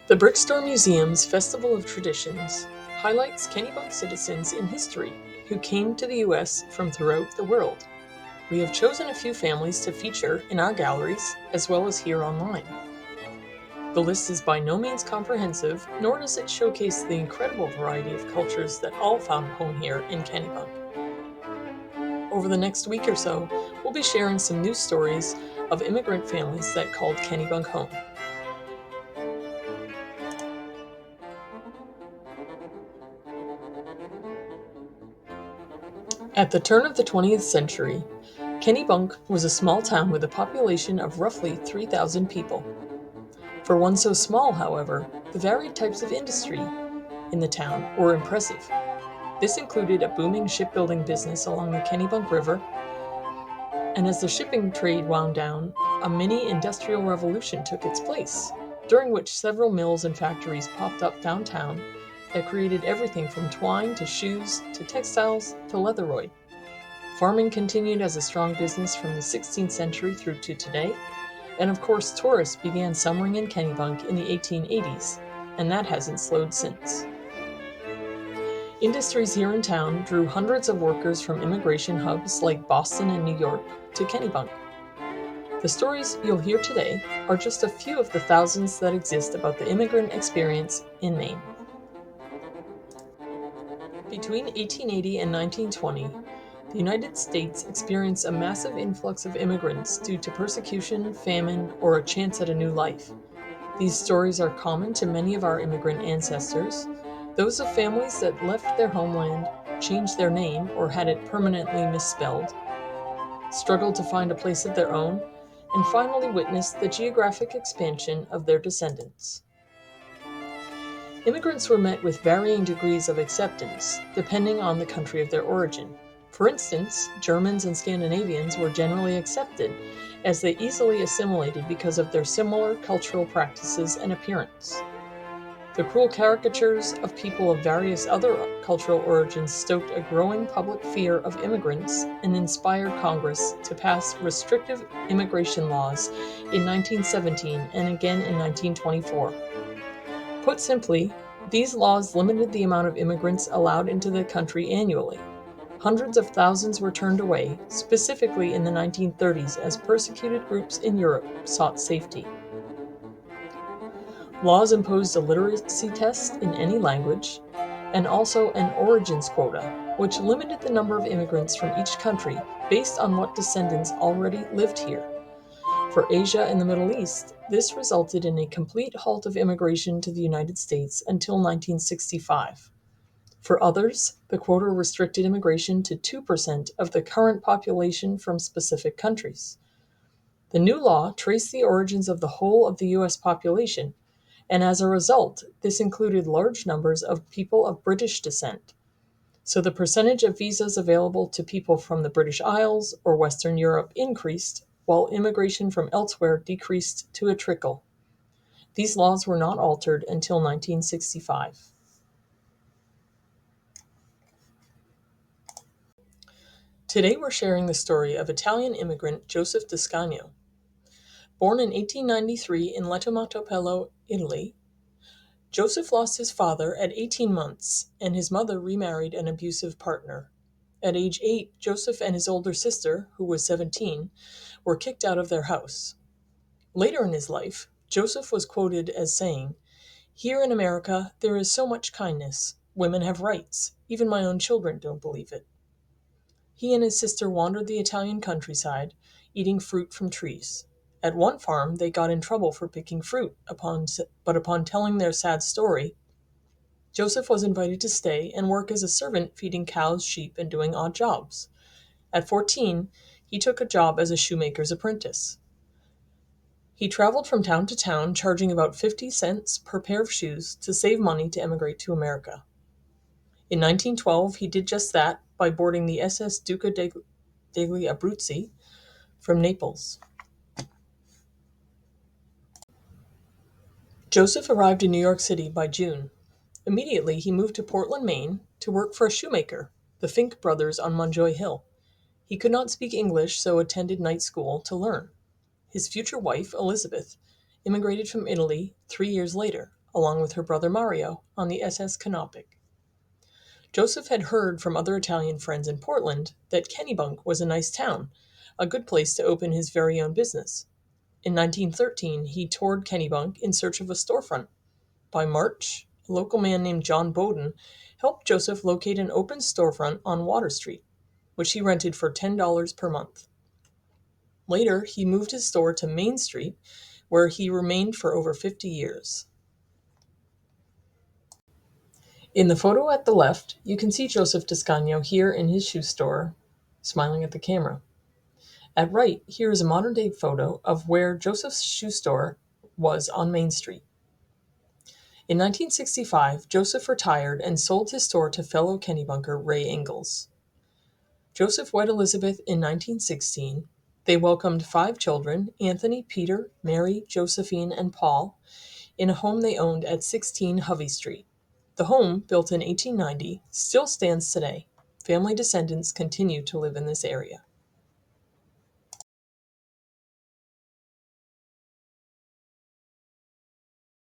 The Brickstore Museum's Festival of Traditions highlights Kennebunk citizens in history who came to the U.S. from throughout the world. We have chosen a few families to feature in our galleries as well as here online. The list is by no means comprehensive, nor does it showcase the incredible variety of cultures that all found home here in Kennebunk. Over the next week or so, we'll be sharing some news stories of immigrant families that called Kennebunk home. At the turn of the 20th century, Kennebunk was a small town with a population of roughly 3,000 people. For one so small, however, the varied types of industry in the town were impressive. This included a booming shipbuilding business along the Kennebunk River, and as the shipping trade wound down, a mini industrial revolution took its place, during which several mills and factories popped up downtown that created everything from twine to shoes to textiles to leatheroid. Farming continued as a strong business from the 16th century through to today, and of course tourists began summering in Kennebunk in the 1880s, and that hasn't slowed since. Industries here in town drew hundreds of workers from immigration hubs like Boston and New York to Kennebunk. The stories you'll hear today are just a few of the thousands that exist about the immigrant experience in Maine. Between 1880 and 1920, the United States experienced a massive influx of immigrants due to persecution, famine, or a chance at a new life. These stories are common to many of our immigrant ancestors, those of families that left their homeland, changed their name, or had it permanently misspelled, struggled to find a place of their own, and finally witnessed the geographic expansion of their descendants. Immigrants were met with varying degrees of acceptance, depending on the country of their origin. For instance, Germans and Scandinavians were generally accepted, as they easily assimilated because of their similar cultural practices and appearance. The cruel caricatures of people of various other cultural origins stoked a growing public fear of immigrants and inspired Congress to pass restrictive immigration laws in 1917 and again in 1924. Put simply, these laws limited the amount of immigrants allowed into the country annually. Hundreds of thousands were turned away, specifically in the 1930s, as persecuted groups in Europe sought safety. Laws imposed a literacy test in any language, and also an origins quota, which limited the number of immigrants from each country based on what descendants already lived here. For Asia and the Middle East, this resulted in a complete halt of immigration to the United States until 1965. For others, the quota restricted immigration to 2% of the current population from specific countries. The new law traced the origins of the whole of the U.S. population, and as a result, this included large numbers of people of British descent. So the percentage of visas available to people from the British Isles or Western Europe increased, while immigration from elsewhere decreased to a trickle. These laws were not altered until 1965. Today we're sharing the story of Italian immigrant Joseph Descagno. Born in 1893 in Letomatopello, Italy, Joseph lost his father at 18 months, and his mother remarried an abusive partner. At age 8, Joseph and his older sister, who was 17, were kicked out of their house. Later in his life, Joseph was quoted as saying, "Here in America, there is so much kindness. Women have rights. Even my own children don't believe it." He and his sister wandered the Italian countryside, eating fruit from trees. At one farm, they got in trouble for picking fruit, but upon telling their sad story, Joseph was invited to stay and work as a servant feeding cows, sheep, and doing odd jobs. At 14, he took a job as a shoemaker's apprentice. He traveled from town to town, charging about 50 cents per pair of shoes to save money to emigrate to America. In 1912, he did just that by boarding the SS Duca degli Abruzzi from Naples. Joseph arrived in New York City by June. Immediately, he moved to Portland, Maine, to work for a shoemaker, the Fink brothers on Monjoy Hill. He could not speak English, so attended night school to learn. His future wife, Elizabeth, immigrated from Italy 3 years later. along with her brother Mario, on the SS Kennebunk. Joseph had heard from other Italian friends in Portland that Kennebunk was a nice town, a good place to open his very own business. In 1913, he toured Kennebunk in search of a storefront. By March, a local man named John Bowden helped Joseph locate an open storefront on Water Street, which he rented for $10 per month. Later, he moved his store to Main Street, where he remained for over 50 years. In the photo at the left, you can see Joseph Descagno here in his shoe store, smiling at the camera. At right, here is a modern-day photo of where Joseph's shoe store was on Main Street. In 1965, Joseph retired and sold his store to fellow Kennebunker Ray Ingalls. Joseph wed Elizabeth in 1916. They welcomed 5 children, Anthony, Peter, Mary, Josephine, and Paul, in a home they owned at 16 Hovey Street. The home, built in 1890, still stands today. Family descendants continue to live in this area.